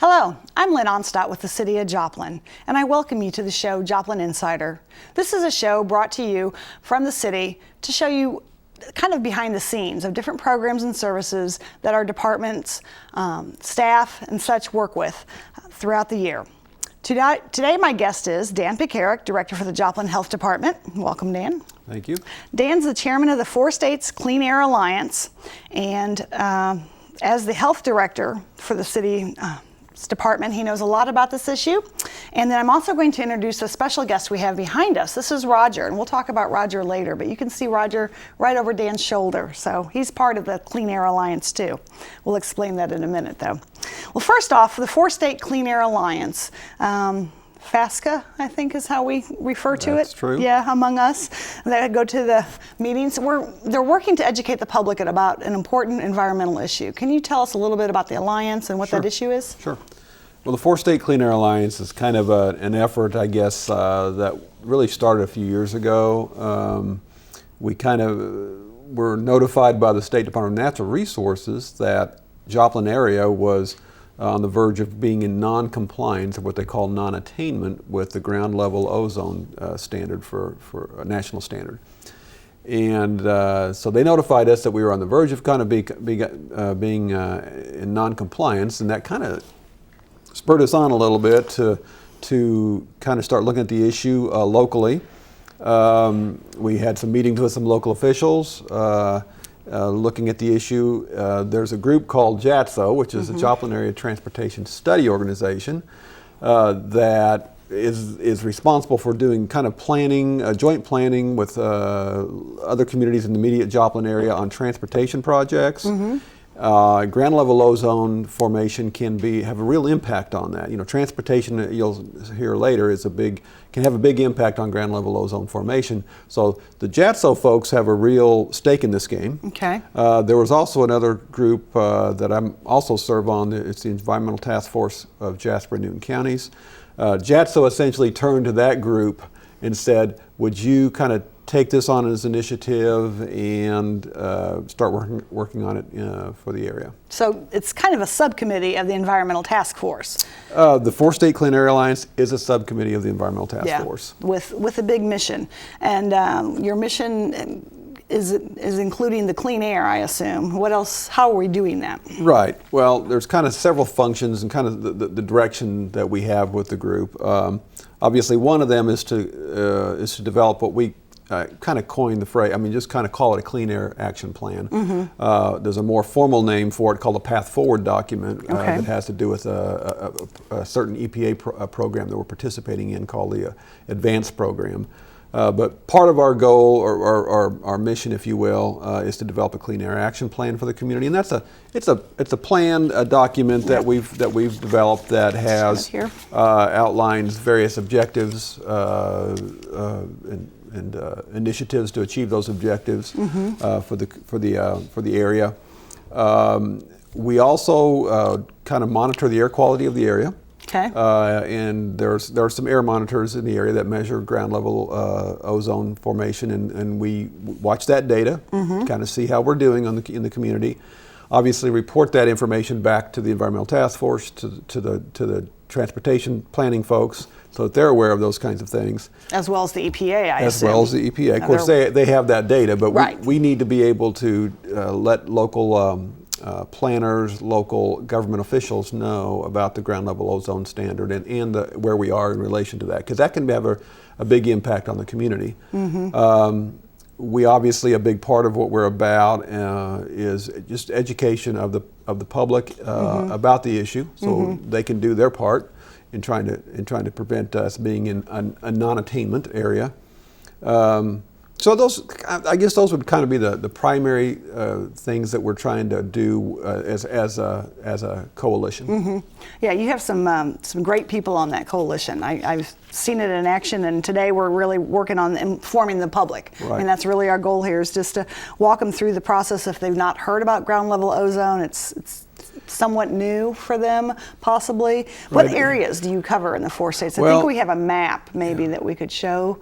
Hello, I'm Lynn Onstot with the City of Joplin, and I welcome you to the show Joplin Insider. This is a show brought to you from the city to show you kind of behind the scenes of different programs and services that our departments, staff, and such work with throughout the year. Today my guest is Dan Pekarek, Director for the Joplin Health Department. Welcome, Dan. Thank you. Dan's the chairman of the 4 States Clean Air Alliance, and as the health director for the city department, he knows a lot about this issue. And then I'm also going to introduce a special guest we have behind us. This is Roger, and we'll talk about Roger later, but you can see Roger right over Dan's shoulder. So he's part of the Clean Air Alliance too. We'll explain that in a minute though. Well, first off, the 4 State Clean Air Alliance, FASCA, I think is how we refer to it. That's true. Yeah, among us that go to the meetings. They're working to educate the public about an important environmental issue. Can you tell us a little bit about the Alliance and what that issue is? Sure. Well, the 4 State Clean Air Alliance is kind of an effort, I guess, that really started a few years ago. We kind of were notified by the State Department of Natural Resources that Joplin area was on the verge of being in non-compliance, or what they call non-attainment, with the Ground Level Ozone standard for a national standard. And so they notified us that we were on the verge of kind of being in non-compliance, and that kind of spurred us on a little bit to kind of start looking at the issue locally. We had some meetings with some local officials looking at the issue. There's a group called JATSO, which is the Joplin Area Transportation Study Organization, that is responsible for doing kind of planning, joint planning with other communities in the immediate Joplin area on transportation projects. Ground level ozone formation can have a real impact on that. You know, transportation, you'll hear later, can have a big impact on ground level ozone formation. So the JATSO folks have a real stake in this game. Okay. There was also another group that I'm also serve on. It's the Environmental Task Force of Jasper and Newton counties. JATSO essentially turned to that group and said, would you kind of take this on as an initiative and start working on it for the area. So it's kind of a subcommittee of the Environmental Task Force. The 4 State Clean Air Alliance is a subcommittee of the Environmental Task Force. With a big mission. And your mission is including the clean air, I assume. What else, how are we doing that? Right. Well, there's kind of several functions and kind of the direction that we have with the group. Obviously, one of them is to develop what we kind of coined the phrase, just kind of call it a clean air action plan. There's a more formal name for it called a path forward document that has to do with a certain EPA program that we're participating in called the Advanced Program. But part of our goal, or our mission, if you will, is to develop a clean air action plan for the community, and it's a plan, a document that we've developed that has outlines various objectives and initiatives to achieve those objectives for the area. We also kind of monitor the air quality of the area. Okay. And there are some air monitors in the area that measure ground level ozone formation, and we watch that data, kind of see how we're doing in the community. Obviously, report that information back to the Environmental Task Force, to the transportation planning folks, so that they're aware of those kinds of things. As well as the EPA, I assume. As well as the EPA. Of course, they have that data, but we need to be able to let local planners, local government officials know about the ground level ozone standard and where we are in relation to that, because that can have a big impact on the community. We obviously, a big part of what we're about is just education of the public about the issue, so they can do their part in trying to prevent us being in a non-attainment area. So I guess those would kind of be the primary things that we're trying to do as a coalition. Yeah, you have some great people on that coalition. I've seen it in action, and today we're really working on informing the public. Right. And that's really our goal here, is just to walk them through the process if they've not heard about ground level ozone. It's somewhat new for them, possibly. What areas do you cover in the 4 states? I think we have a map maybe that we could show.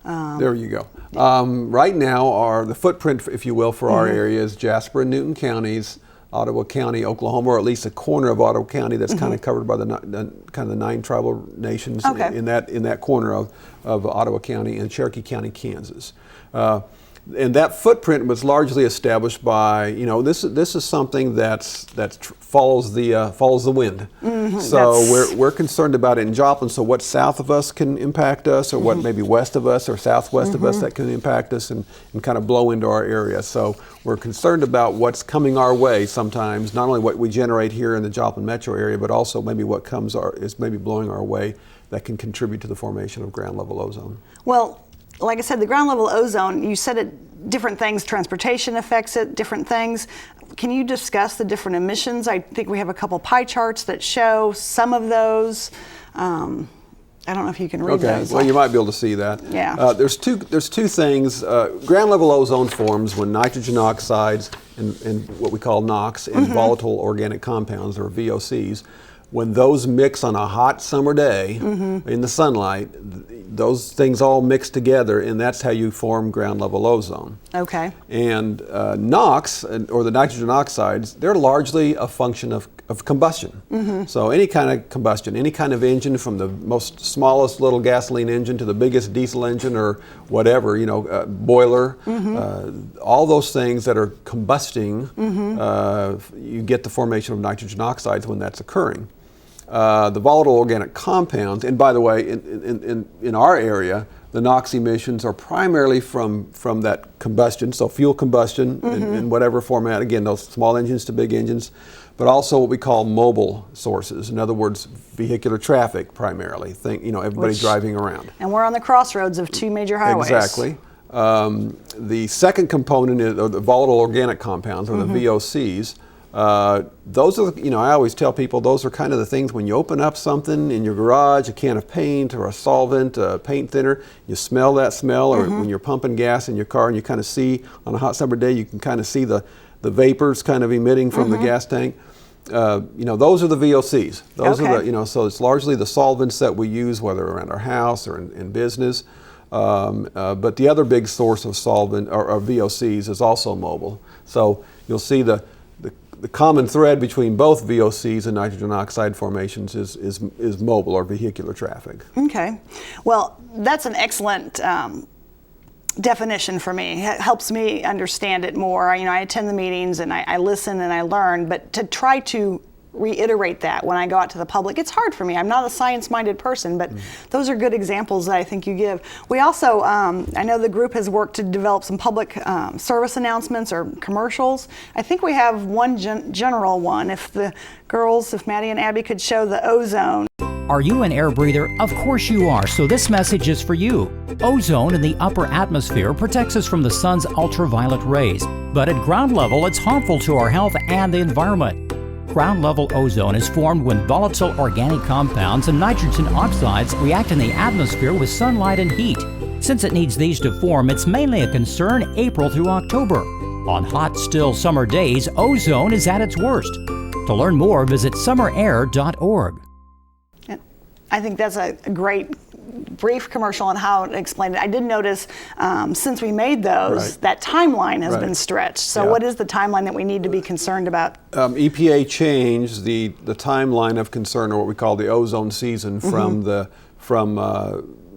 There you go. Right now, the footprint, if you will, for our area is Jasper and Newton counties, Ottawa County, Oklahoma, or at least a corner of Ottawa County that's kind of covered by the kind of the 9 tribal nations in that corner of Ottawa County and Cherokee County, Kansas. And that footprint was largely established by, this is something that follows the wind. So we're concerned about it in Joplin. So what south of us can impact us, or what maybe west of us or southwest of us that can impact us and kind of blow into our area. So we're concerned about what's coming our way sometimes, not only what we generate here in the Joplin metro area, but also maybe what is maybe blowing our way that can contribute to the formation of ground level ozone. Well, like I said, the ground level ozone, you said it, different things, transportation affects it, different things. Can you discuss the different emissions? I think we have a couple pie charts that show some of those. I don't know if you can read those. Well, you might be able to see that. Yeah. There's two things. Ground level ozone forms when nitrogen oxides and what we call NOx and volatile organic compounds, or VOCs, when those mix on a hot summer day in the sunlight, those things all mix together, and that's how you form ground level ozone. Okay. And NOx, or the nitrogen oxides, they're largely a function of combustion. So any kind of combustion, any kind of engine, from the most smallest little gasoline engine to the biggest diesel engine or whatever, boiler, all those things that are combusting, you get the formation of nitrogen oxides when that's occurring. The volatile organic compounds, and by the way, in our area, the NOx emissions are primarily from that combustion, so fuel combustion in whatever format, again, those small engines to big engines, but also what we call mobile sources. In other words, vehicular traffic primarily. Everybody driving around. And we're on the crossroads of 2 major highways. Exactly. The second component is the volatile organic compounds, or the VOCs. Those are, I always tell people, those are kind of the things when you open up something in your garage, a can of paint or a solvent, a paint thinner, you smell that smell, or when you're pumping gas in your car and you kind of see, on a hot summer day, you can kind of see the vapors kind of emitting from the gas tank. Those are the VOCs. Those are the, so it's largely the solvents that we use, whether around our house or in business. But the other big source of solvent, or VOCs, is also mobile. So you'll see the common thread between both VOCs and nitrogen oxide formations is mobile, or vehicular traffic. Okay. Well, that's an excellent definition for me. It helps me understand it more. I attend the meetings and I listen and I learn, but to try to reiterate that when I go out to the public, it's hard for me. I'm not a science-minded person, but those are good examples that I think you give. We also, I know the group has worked to develop some public service announcements or commercials. I think we have one general one. If the girls, if Maddie and Abby could show the ozone. Are you an air breather? Of course you are, so this message is for you. Ozone in the upper atmosphere protects us from the sun's ultraviolet rays, but at ground level it's harmful to our health and the environment. Ground level ozone is formed when volatile organic compounds and nitrogen oxides react in the atmosphere with sunlight and heat. Since it needs these to form, it's mainly a concern April through October. On hot, still summer days, ozone is at its worst. To learn more, visit summerair.org. I think that's a great brief commercial on how to explain it. I did notice since we made those, that timeline has been stretched. So what is the timeline that we need to be concerned about? EPA changed the timeline of concern, or what we call the ozone season, from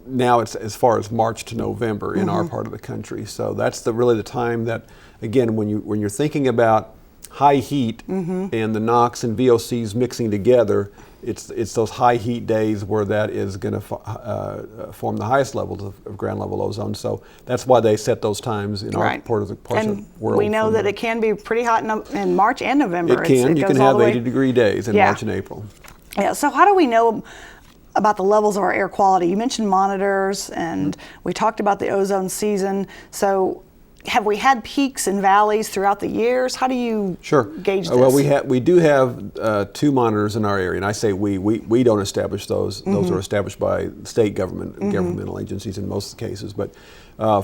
now it's as far as March to November in our part of the country. So that's really the time that, again, when you're thinking about high heat and the NOx and VOCs mixing together, it's those high heat days where that is going to form the highest levels of ground level ozone. So that's why they set those times in our part of the world. We know that it can be pretty hot in March and November. You can have 80-degree days in March and April. Yeah. So how do we know about the levels of our air quality? You mentioned monitors, and we talked about the ozone season. So have we had peaks and valleys throughout the years? How do you gauge this? Well, we do have 2 monitors in our area, and I say we don't establish those. Those are established by state government and governmental agencies in most cases. But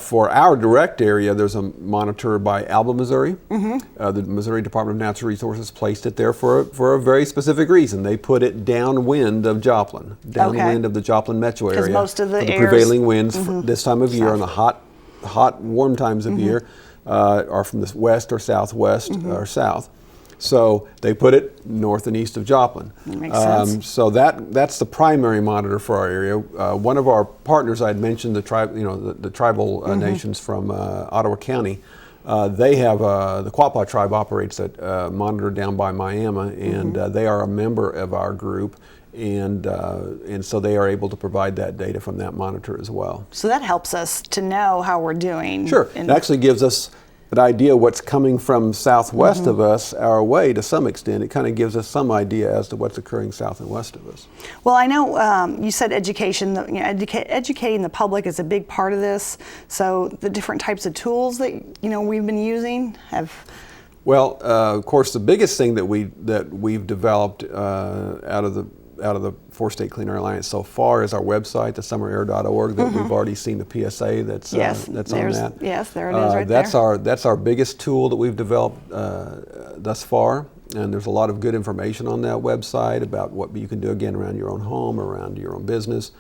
for our direct area, there's a monitor by Alba, Missouri. The Missouri Department of Natural Resources placed it there for a very specific reason. They put it downwind of Joplin, downwind of the Joplin metro area. Because most of the prevailing winds this time of year on the hot, warm times of year are from the west or southwest or south. So they put it north and east of Joplin. That makes sense. So that's the primary monitor for our area. One of our partners, I had mentioned the tribal nations from Ottawa County. They have the Quapaw tribe operates that monitor down by Miami, and they are a member of our group. And so they are able to provide that data from that monitor as well. So that helps us to know how we're doing. Sure. It actually gives us an idea what's coming from southwest of us our way to some extent. It kind of gives us some idea as to what's occurring south and west of us. Well, I know you said education. Educating the public is a big part of this. So the different types of tools that we've been using have. Well, of course, the biggest thing that we've developed out of the Four-State Clean Air Alliance so far is our website, the summerair.org, that we've already seen the PSA that's on that. Yes, there it is right that's there. That's our biggest tool that we've developed thus far, and there's a lot of good information on that website about what you can do, again, around your own home, around your own business.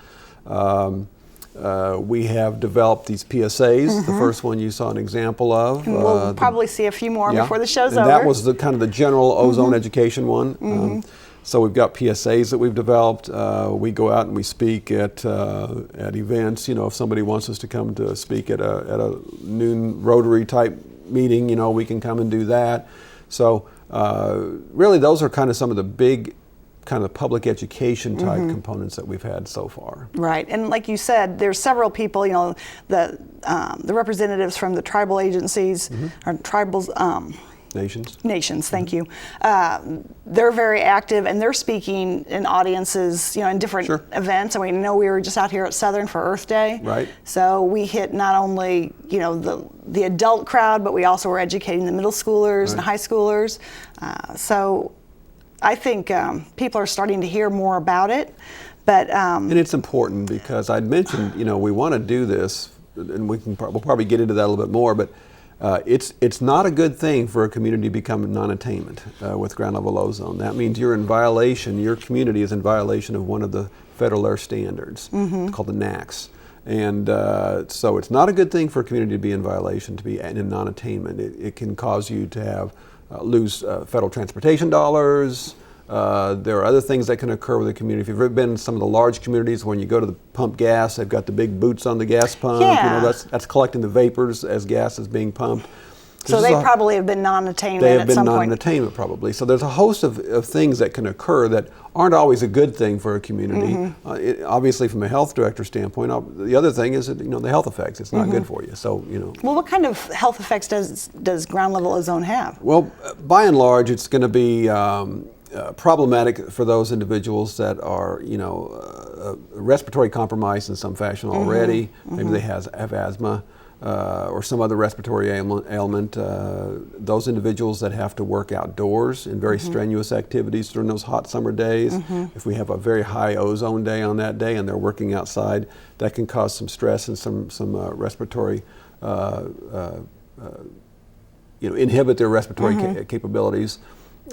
We have developed these PSAs. The first one you saw an example of. And we'll probably see a few more before the show's and over. That was the kind of the general ozone education one. So we've got PSAs that we've developed. We go out and we speak at events. If somebody wants us to come to speak at a noon Rotary type meeting, we can come and do that. So really, those are kind of some of the big kind of public education type components that we've had so far. Right, and like you said, there's several people. The representatives from the tribal agencies or tribals. Nations, thank you. They're very active, and they're speaking in audiences, in different events. And we know we were just out here at Southern for Earth Day. Right. So we hit not only, the adult crowd, but we also were educating the middle schoolers and high schoolers. So I think people are starting to hear more about it. But and it's important because I'd mentioned, we want to do this, and we'll probably get into that a little bit more, but it's not a good thing for a community to become non-attainment with ground level ozone. That means you're in violation, your community is in violation of one of the federal air standards called the NAAQS. And so it's not a good thing for a community to be in violation, to be in non-attainment. It can cause you to have lose federal transportation dollars. There are other things that can occur with the community. If you've ever been in some of the large communities, when you go to the pump gas, they've got the big boots on the gas pump. That's collecting the vapors as gas is being pumped. So they probably have been non-attainment They have at been some point. non-attainment probably. So there's a host of things that can occur that aren't always a good thing for a community. Obviously, from a health director standpoint, the other thing is that, the health effects. It's not good for you. So Well, what kind of health effects does ground level ozone have? Well, by and large, it's going to be problematic for those individuals that are, respiratory compromised in some fashion already. Maybe they have asthma or some other respiratory ailment. Those individuals that have to work outdoors in very strenuous activities during those hot summer days. If we have a very high ozone day on that day and they're working outside, that can cause some stress and some respiratory, inhibit their respiratory capabilities.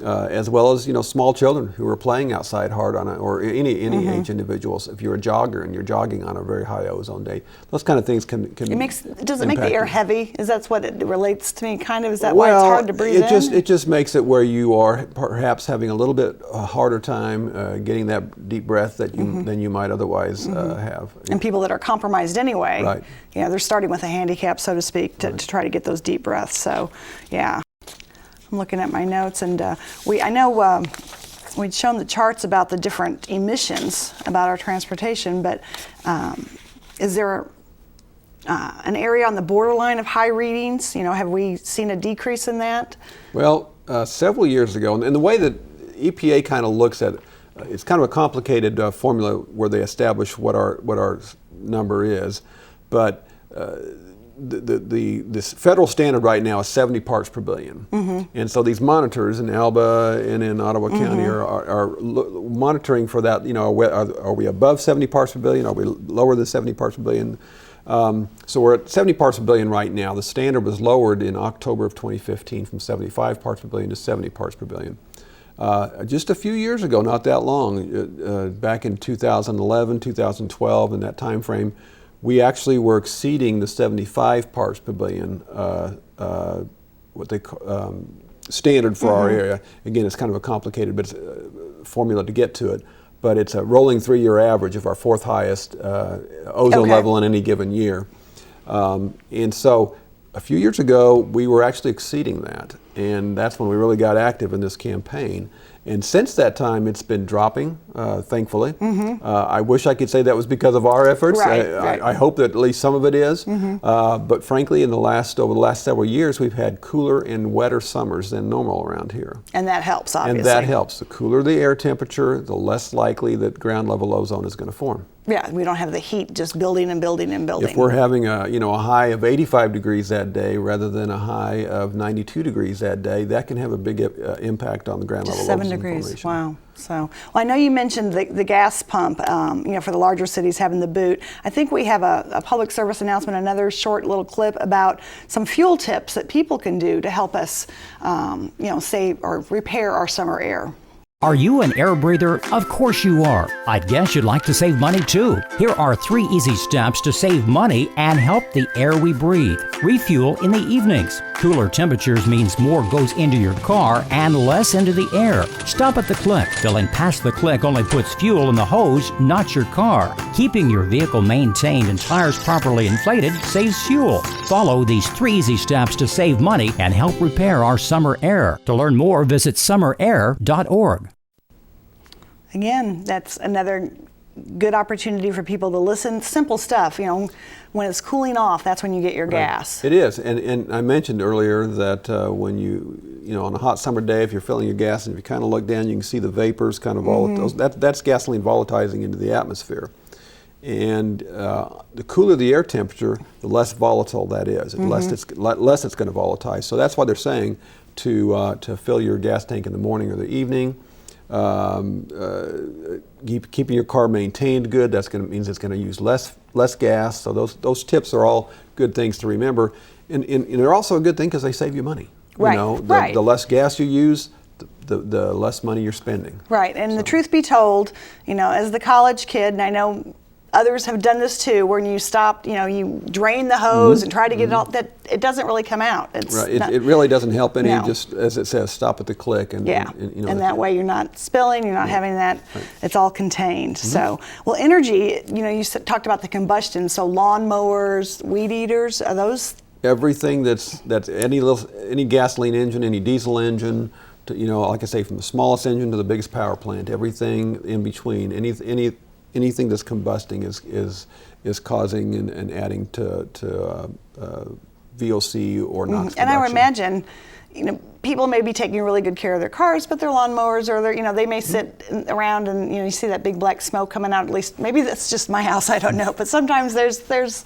As well as small children who are playing outside hard on or any age individuals. If you're a jogger and you're jogging on a very high ozone day, those kind of things can Does it make the air heavy? Is that what it relates to me? Kind of is that why it's hard to breathe in? It just makes it where you are perhaps having a little bit harder time getting that deep breath that than you might otherwise have. And people that are compromised anyway, right. They're starting with a handicap, so to speak, to try to get those deep breaths. So, yeah. I'm looking at my notes, and I know we'd shown the charts about the different emissions about our transportation, but is there an area on the borderline of high readings? Have we seen a decrease in that? Well, several years ago, and the way that EPA kind of looks at it, it's kind of a complicated formula where they establish what our number is, but this federal standard right now is 70 parts per billion. And so these monitors in Alba and in Ottawa County are monitoring for that, are we above 70 parts per billion? Are we lower than 70 parts per billion? So we're at 70 parts per billion right now. The standard was lowered in October of 2015 from 75 parts per billion to 70 parts per billion. Just a few years ago, not that long, back in 2011, 2012, in that time frame, we actually were exceeding the 75 parts per billion, standard for our area. Again, it's kind of a complicated formula to get to it, but it's a rolling 3-year average of our 4th highest ozone level in any given year. And so a few years ago, we were actually exceeding that, and that's when we really got active in this campaign. And since that time, it's been dropping, thankfully. I wish I could say that was because of our efforts. Right. I hope that at least some of it is. But frankly, over the last several years, we've had cooler and wetter summers than normal around here. And that helps, obviously. And that helps. The cooler the air temperature, the less likely that ground level ozone is going to form. Yeah, we don't have the heat just building and building and building. If we're having a high of 85 degrees that day rather than a high of 92 degrees that day, that can have a big impact on the ground level ozone 7 degrees. formation. Wow. So, well, I know you mentioned the gas pump, for the larger cities having the boot. I think we have a public service announcement, another short little clip about some fuel tips that people can do to help us, save or repair our summer air. Are you an air breather? Of course you are. I'd guess you'd like to save money too. Here are 3 easy steps to save money and help the air we breathe. Refuel in the evenings. Cooler temperatures means more goes into your car and less into the air. Stop at the click. Filling past the click only puts fuel in the hose, not your car. Keeping your vehicle maintained and tires properly inflated saves fuel. Follow these 3 easy steps to save money and help repair our summer air. To learn more, visit summerair.org. Again, that's another good opportunity for people to listen. Simple stuff, when it's cooling off, that's when you get your gas. It is, and I mentioned earlier that when on a hot summer day, if you're filling your gas and if you kind of look down, you can see the vapors kind of that's gasoline volatilizing into the atmosphere. And the cooler the air temperature, the less volatile that is, the less it's going to volatilize. So that's why they're saying to fill your gas tank in the morning or the evening. Keeping your car maintained good, means it's going to use less gas. So those tips are all good things to remember, and they're also a good thing because they save you money. Right. The less gas you use, the less money you're spending. Right, and the truth be told, as the college kid, and I know others have done this too, when you stop, you drain the hose and try to get it all, that it doesn't really come out. It's right. It really doesn't help any, No. Just as it says, stop at the click. And that way you're not spilling, you're not having that, it's all contained. So, well, energy, you talked about the combustion, so lawn mowers, weed eaters, are those? Everything that's any gasoline engine, any diesel engine, like I say, from the smallest engine to the biggest power plant, everything in between, anything that's combusting is causing and adding to VOC or NOx production. And I would imagine, people may be taking really good care of their cars, but their lawnmowers or they may sit around and you see that big black smoke coming out. At least maybe that's just my house. I don't know. But sometimes there's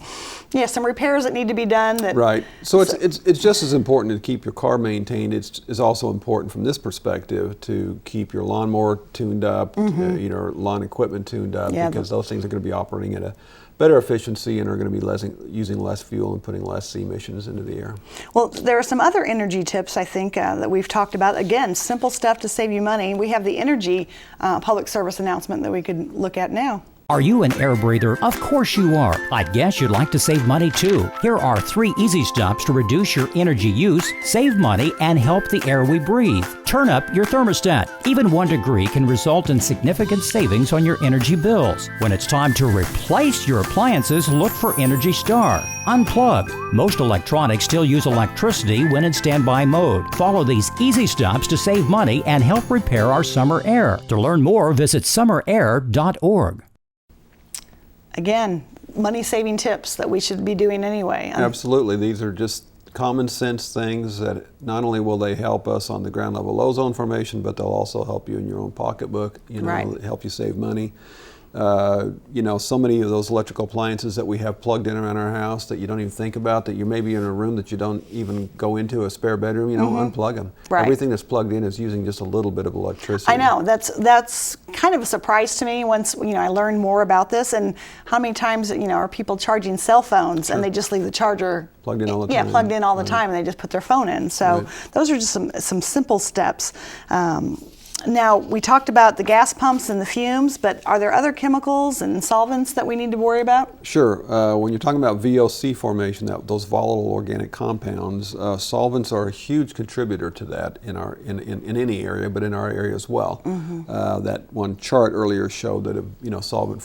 some repairs that need to be done. Right. So it's just as important to keep your car maintained. It's also important from this perspective to keep your lawnmower tuned up, your lawn equipment tuned up, because those things are going to be operating at a better efficiency and are going to be using less fuel and putting less emissions into the air. Well, there are some other energy tips, I think, that we've talked about. Again, simple stuff to save you money. We have the energy public service announcement that we could look at now. Are you an air breather? Of course you are. I'd guess you'd like to save money too. Here are 3 easy steps to reduce your energy use, save money, and help the air we breathe. Turn up your thermostat. Even 1 degree can result in significant savings on your energy bills. When it's time to replace your appliances, look for Energy Star. Unplug. Most electronics still use electricity when in standby mode. Follow these easy steps to save money and help repair our summer air. To learn more, visit summerair.org. Again, money-saving tips that we should be doing anyway. Absolutely. These are just common sense things that not only will they help us on the ground level ozone formation, but they'll also help you in your own pocketbook, help you save money. So many of those electrical appliances that we have plugged in around our house that you don't even think about, that you may be in a room that you don't even go into, a spare bedroom, unplug them. Right. Everything that's plugged in is using just a little bit of electricity. I know, that's kind of a surprise to me once, I learned more about this, and how many times, are people charging cell phones and they just leave the charger plugged in all the time. Yeah, plugged in all the time, and they just put their phone in. So those are just some simple steps. Now, we talked about the gas pumps and the fumes, but are there other chemicals and solvents that we need to worry about? Sure. When you're talking about VOC formation, those volatile organic compounds, solvents are a huge contributor to that in any area, but in our area as well. That one chart earlier showed that solvent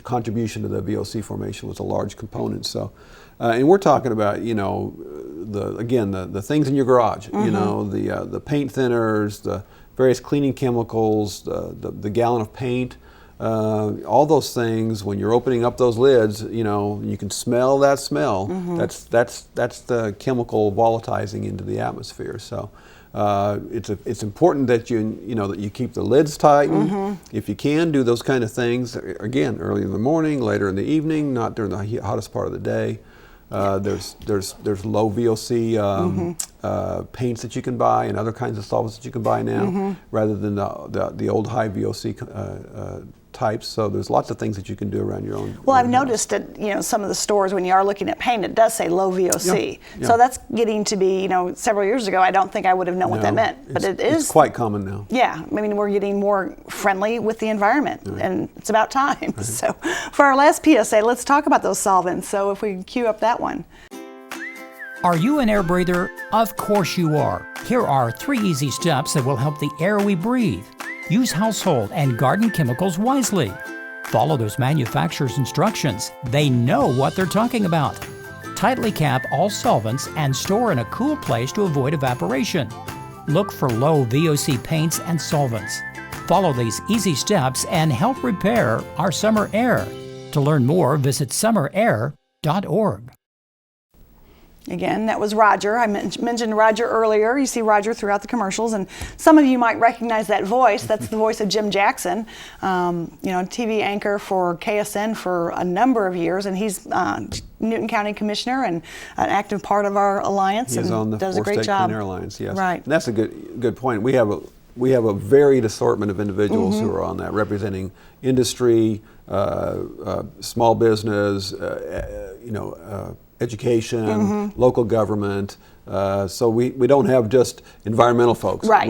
contribution to the VOC formation was a large component. So, and we're talking about the things in your garage. The paint thinners, the various cleaning chemicals, the gallon of paint, all those things. When you're opening up those lids, you can smell that smell. That's the chemical volatilizing into the atmosphere. So it's important that you keep the lids tightened. If you can, do those kind of things again early in the morning, later in the evening, not during the hottest part of the day. There's low VOC paints that you can buy and other kinds of solvents that you can buy now, rather than the old high VOC types. So there's lots of things that you can do around your own. Well, I've noticed at some of the stores when you are looking at paint, it does say low VOC. Yeah. So that's getting to be several years ago. I don't think I would have known what that meant, but it's quite common now. Yeah, I mean we're getting more friendly with the environment, and it's about time. So for our last PSA, let's talk about those solvents. So if we can cue up that one. Are you an air breather? Of course you are. Here are 3 easy steps that will help the air we breathe. Use household and garden chemicals wisely. Follow those manufacturer's instructions. They know what they're talking about. Tightly cap all solvents and store in a cool place to avoid evaporation. Look for low VOC paints and solvents. Follow these easy steps and help repair our summer air. To learn more, visit summerair.org. Again, that was Roger. I mentioned Roger earlier. You see Roger throughout the commercials, and some of you might recognize that voice. That's the voice of Jim Jackson, TV anchor for KSN for a number of years, and he's Newton County Commissioner and an active part of our alliance. He's on the does a great job. Clean Air Alliance, yes. Right. And that's a good point. We have a varied assortment of individuals who are on that, representing industry, small business, education, local government. So we don't have just environmental folks. Right,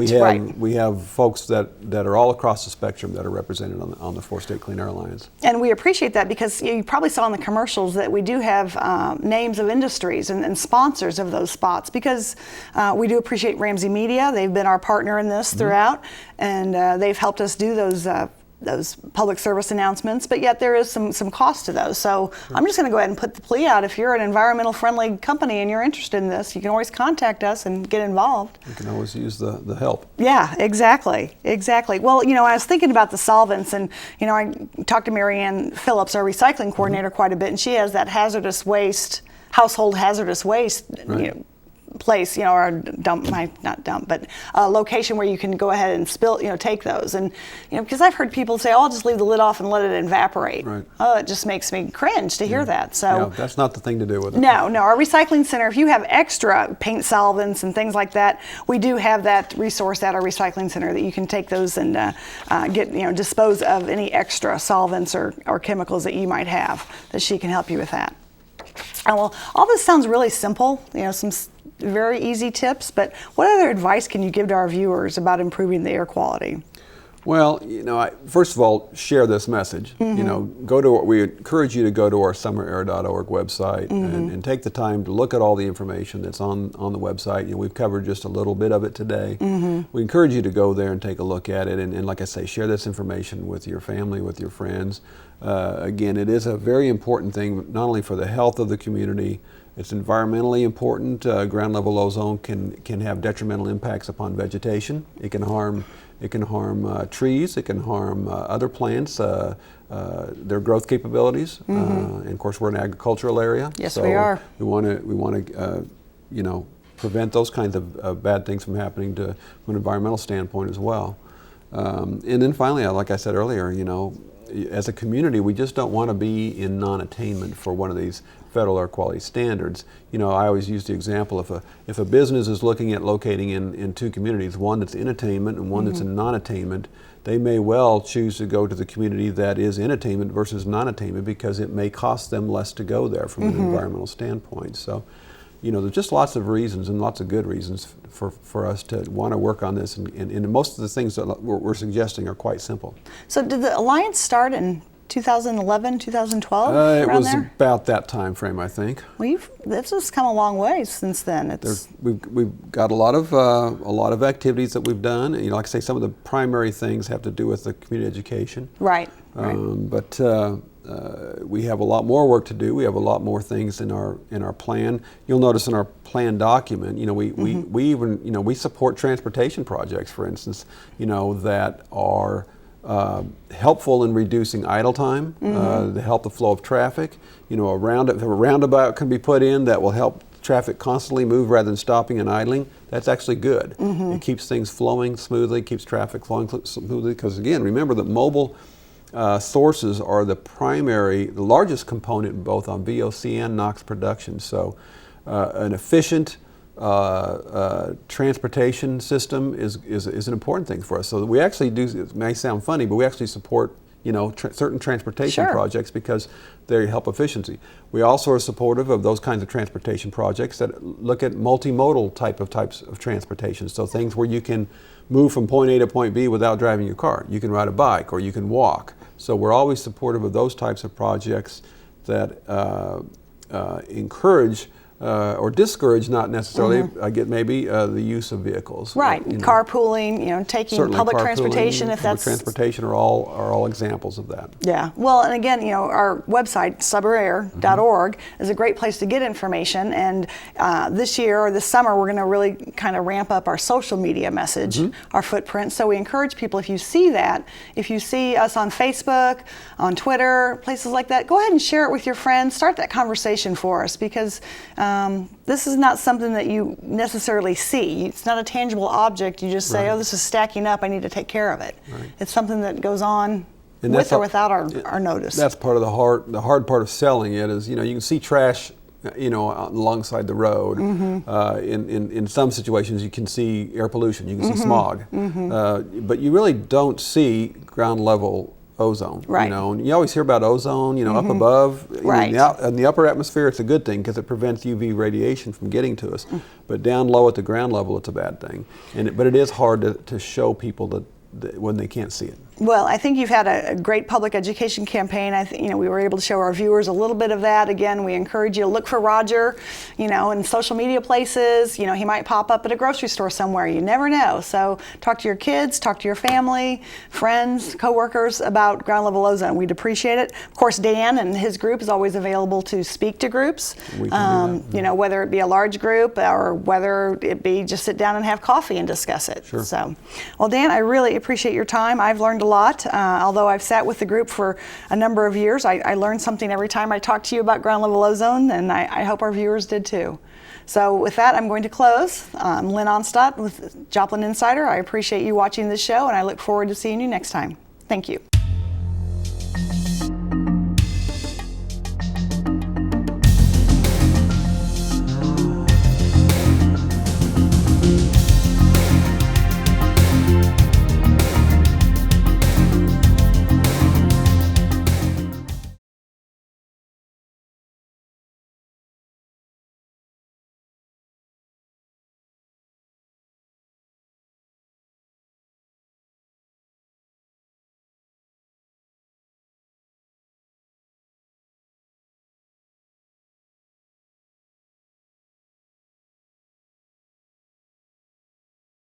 we have folks that are all across the spectrum that are represented on the 4-State Clean Air Alliance. And we appreciate that because you probably saw in the commercials that we do have names of industries and sponsors of those spots, because we do appreciate Ramsey Media. They've been our partner in this throughout, and they've helped us do those public service announcements, but yet there is some cost to those. So I'm just going to go ahead and put the plea out. If you're an environmental friendly company and you're interested in this, you can always contact us and get involved. You can always use the help. Yeah, exactly. Well, I was thinking about the solvents, and I talked to Marianne Phillips, our recycling coordinator, quite a bit, and she has that household hazardous waste, place, or not dump, but a location where you can go ahead and take those. And, because I've heard people say, I'll just leave the lid off and let it evaporate. Right. Oh, it just makes me cringe to hear that. So that's not the thing to do with it. No, our recycling center, if you have extra paint solvents and things like that, we do have that resource at our recycling center that you can take those and dispose of any extra solvents or chemicals that you might have, that she can help you with that. Well, all this sounds really simple, some very easy tips, but what other advice can you give to our viewers about improving the air quality? Well, first of all, share this message. We encourage you to go to our summerair.org website and take the time to look at all the information that's on the website. We've covered just a little bit of it today. We encourage you to go there and take a look at it, and like I say, share this information with your family, with your friends. Again, it is a very important thing, not only for the health of the community. It's environmentally important. Ground level ozone can have detrimental impacts upon vegetation. It can harm trees. It can harm other plants, their growth capabilities. And of course, we're an agricultural area. Yes, so we are. We want to prevent those kinds of bad things from happening from an environmental standpoint as well. And then finally, like I said earlier, as a community, we just don't want to be in non-attainment for one of these federal air quality standards. I always use the example, if a business is looking at locating in 2 communities, one that's in attainment and one that's in non-attainment, they may well choose to go to the community that is in attainment versus non-attainment, because it may cost them less to go there from an environmental standpoint. So there's just lots of reasons and lots of good reasons for us to want to work on this, and most of the things that we're suggesting are quite simple. So did the Alliance start in 2011, 2012? It around was there? about that time frame, I think. Well, this has come a long way since then. We've got a lot of activities that we've done. Like I say, some of the primary things have to do with the community education. Right. But we have a lot more work to do. We have a lot more things in our plan. You'll notice in our plan document, we even we support transportation projects, for instance, that are helpful in reducing idle time, to help the flow of traffic. A roundabout can be put in that will help traffic constantly move rather than stopping and idling. That's actually good. It keeps things flowing smoothly, keeps traffic flowing smoothly, because again, remember that mobile sources are the largest component both on VOC and NOx production. So an efficient transportation system is an important thing for us. So we actually do, it may sound funny, but we actually support certain transportation projects because they help efficiency. We also are supportive of those kinds of transportation projects that look at multimodal types of transportation. So things where you can move from point A to point B without driving your car. You can ride a bike or you can walk. So we're always supportive of those types of projects that encourage or discourage, not necessarily, the use of vehicles. Right, carpooling, taking public transportation, if that's... Public transportation are all examples of that. Yeah, well, and again, our website, subair.org, is a great place to get information, and this year, or this summer, we're going to really kind of ramp up our social media message, our footprint, so we encourage people, if you see us on Facebook, on Twitter, places like that, go ahead and share it with your friends, start that conversation for us, because this is not something that you necessarily see. It's not a tangible object. You just say, oh, this is stacking up. I need to take care of it. Right. It's something that goes on with or without our notice. That's part of the hard part of selling it is, you can see trash, alongside the road. In some situations, you can see air pollution. You can see smog. But you really don't see ground level ozone, and you always hear about ozone, up above, in the upper atmosphere. It's a good thing because it prevents UV radiation from getting to us. But down low at the ground level, it's a bad thing. But it is hard to show people that when they can't see it. Well, I think you've had a great public education campaign. I think we were able to show our viewers a little bit of that. Again, we encourage you to look for Roger, in social media places. He might pop up at a grocery store somewhere. You never know. So talk to your kids, talk to your family, friends, coworkers about ground level ozone. We'd appreciate it. Of course, Dan and his group is always available to speak to groups. We can do that. Whether it be a large group or whether it be just sit down and have coffee and discuss it. Sure. So, well, Dan, I really appreciate your time. I've learned a lot. Although I've sat with the group for a number of years, I learned something every time I talk to you about ground level ozone, and I hope our viewers did too. So with that, I'm going to close. I'm Lynn Onstot with Joplin Insider. I appreciate you watching this show, and I look forward to seeing you next time. Thank you.